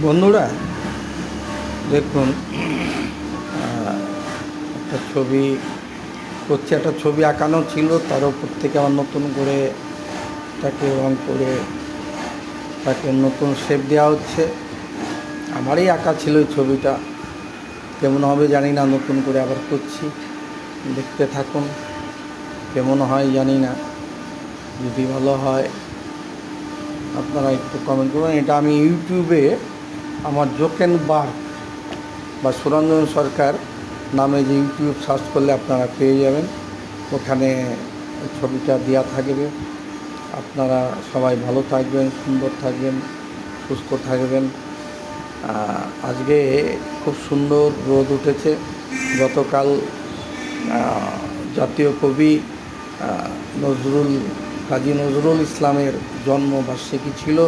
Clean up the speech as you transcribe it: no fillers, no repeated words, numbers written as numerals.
বন্ধুরা দেখুন, একটা ছবি করছে, একটা ছবি আঁকানো ছিল, তার উপর থেকে আমার নতুন করে তাকে রং করে তাকে নতুন শেপ দেওয়া হচ্ছে। আমারই আঁকা ছিল এই ছবিটা, কেমন হবে জানি না, নতুন করে আবার করছি। দেখতে থাকুন, কেমন হয় জানি না। যদি ভালো হয় আপনারা একটু কমেন্ট করুন। এটা আমি ইউটিউবে আমার জোকেন বার বা সুরঞ্জন সরকার নামে যে ইউটিউব সার্চ করলে আপনারা পেয়ে যাবেন, ওখানে ছবিটা দেওয়া থাকবে। আপনারা সবাই ভালো থাকবেন, সুন্দর থাকবেন, সুস্থ থাকবেন। আজকে খুব সুন্দর রোদ উঠেছে। গতকাল জাতীয় কবি কাজী নজরুল ইসলামের জন্মবার্ষিকী ছিল।